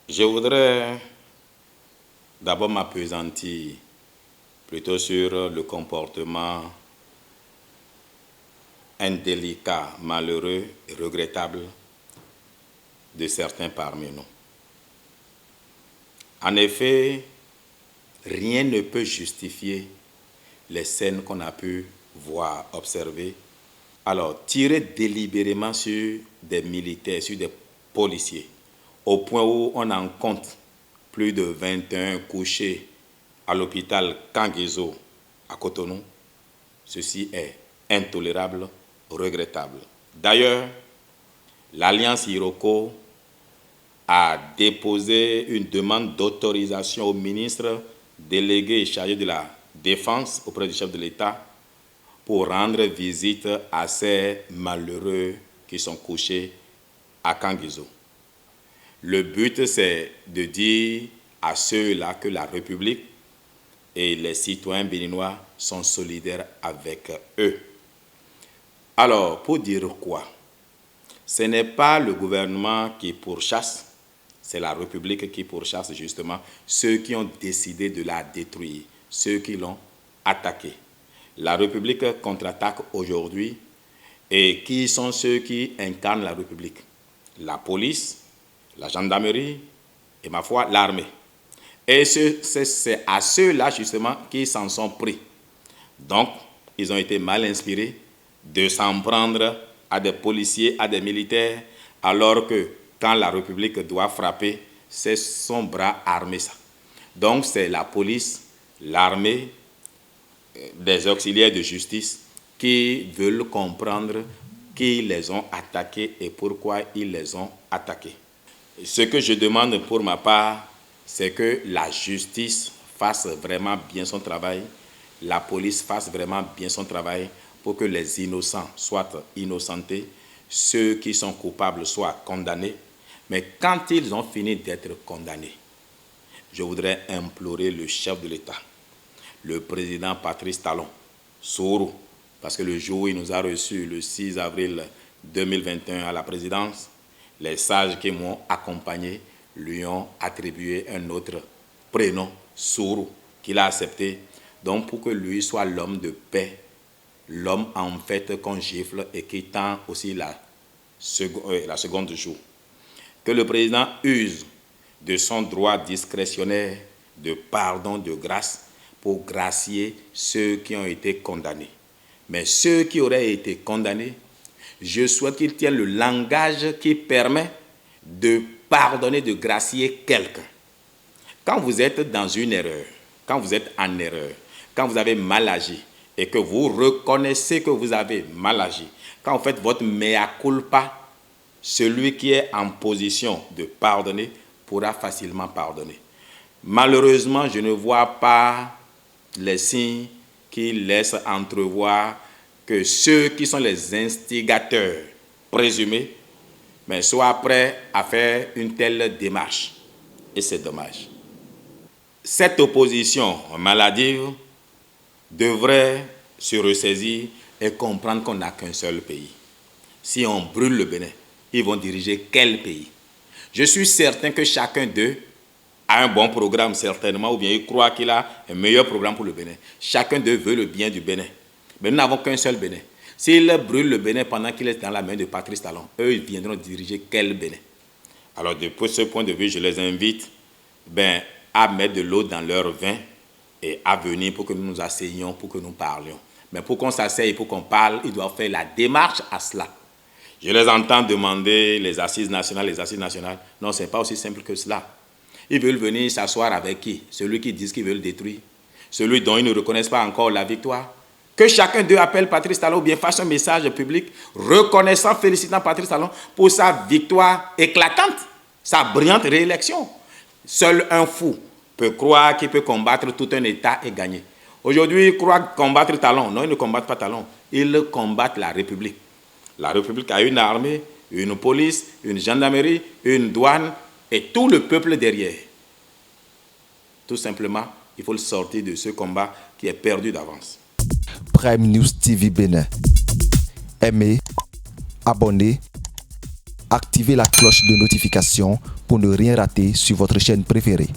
Je voudrais d'abord m'appesantir plutôt sur le comportement indélicat, malheureux et regrettable de certains parmi nous. En effet, rien ne peut justifier les scènes qu'on a pu voir, observer. Alors, tirer délibérément sur des militaires, sur des policiers, au point où on en compte plus de 21 couchés à l'hôpital Kanguezo à Cotonou, ceci est intolérable, regrettable. D'ailleurs, l'Alliance Iroko a déposé une demande d'autorisation au ministre délégué et chargé de la Défense auprès du chef de l'État pour rendre visite à ces malheureux qui sont couchés à Kanguezo. Le but, c'est de dire à ceux-là que la République et les citoyens béninois sont solidaires avec eux. Alors, pour dire quoi? Ce n'est pas le gouvernement qui pourchasse, c'est la République qui pourchasse justement ceux qui ont décidé de la détruire, ceux qui l'ont attaquée. La République contre-attaque aujourd'hui. Et qui sont ceux qui incarnent la République? La police, la gendarmerie et, ma foi, l'armée. Et c'est à ceux-là, justement, qui s'en sont pris. Donc, ils ont été mal inspirés de s'en prendre à des policiers, à des militaires, alors que quand la République doit frapper, c'est son bras armé, ça. Donc, c'est la police, l'armée, des auxiliaires de justice qui veulent comprendre qui les ont attaqués et pourquoi ils les ont attaqués. Ce que je demande pour ma part, c'est que la justice fasse vraiment bien son travail, la police fasse vraiment bien son travail pour que les innocents soient innocentés, ceux qui sont coupables soient condamnés. Mais quand ils ont fini d'être condamnés, je voudrais implorer le chef de l'État, le président Patrice Talon, Soro, parce que le jour où il nous a reçus, le 6 avril 2021 à la présidence, les sages qui m'ont accompagné lui ont attribué un autre prénom, Soro, qu'il a accepté, donc pour que lui soit l'homme de paix, l'homme en fait qu'on gifle et qui tend aussi la seconde jour. Que le président use de son droit discrétionnaire de pardon, de grâce, pour gracier ceux qui ont été condamnés. Mais ceux qui auraient été condamnés, je souhaite qu'ils tiennent le langage qui permet de pardonner, de gracier quelqu'un. Quand vous êtes dans une erreur, quand vous êtes en erreur, quand vous avez mal agi et que vous reconnaissez que vous avez mal agi, quand vous faites votre mea culpa, celui qui est en position de pardonner pourra facilement pardonner. Malheureusement, je ne vois pas les signes qui laissent entrevoir que ceux qui sont les instigateurs présumés soient prêts à faire une telle démarche. Et c'est dommage. Cette opposition maladive devrait se ressaisir et comprendre qu'on n'a qu'un seul pays. Si on brûle le Bénin, ils vont diriger quel pays? Je suis certain que chacun d'eux a un bon programme certainement, ou bien il croit qu'il a un meilleur programme pour le Bénin. Chacun d'eux veut le bien du Bénin. Mais nous n'avons qu'un seul Bénin. S'ils brûlent le Bénin pendant qu'il est dans la main de Patrice Talon, eux, ils viendront diriger quel Bénin? Alors, depuis ce point de vue, je les invite à mettre de l'eau dans leur vin et à venir pour que nous nous asseyions, pour que nous parlions. Mais pour qu'on s'asseye, pour qu'on parle, ils doivent faire la démarche à cela. Je les entends demander les assises nationales, les assises nationales. Non, ce n'est pas aussi simple que cela. Ils veulent venir s'asseoir avec qui? Celui qui dit qu'ils veulent détruire. Celui dont ils ne reconnaissent pas encore la victoire. Que chacun d'eux appelle Patrice Talon ou bien fasse un message public reconnaissant, félicitant Patrice Talon pour sa victoire éclatante, sa brillante réélection. Seul un fou peut croire qu'il peut combattre tout un État et gagner. Aujourd'hui, ils croient combattre Talon. Non, ils ne combattent pas Talon. Ils combattent la République. La République a une armée, une police, une gendarmerie, une douane et tout le peuple derrière. Tout simplement, il faut le sortir de ce combat qui est perdu d'avance. Prime News TV Bénin. Aimez, abonnez, activez la cloche de notification pour ne rien rater sur votre chaîne préférée.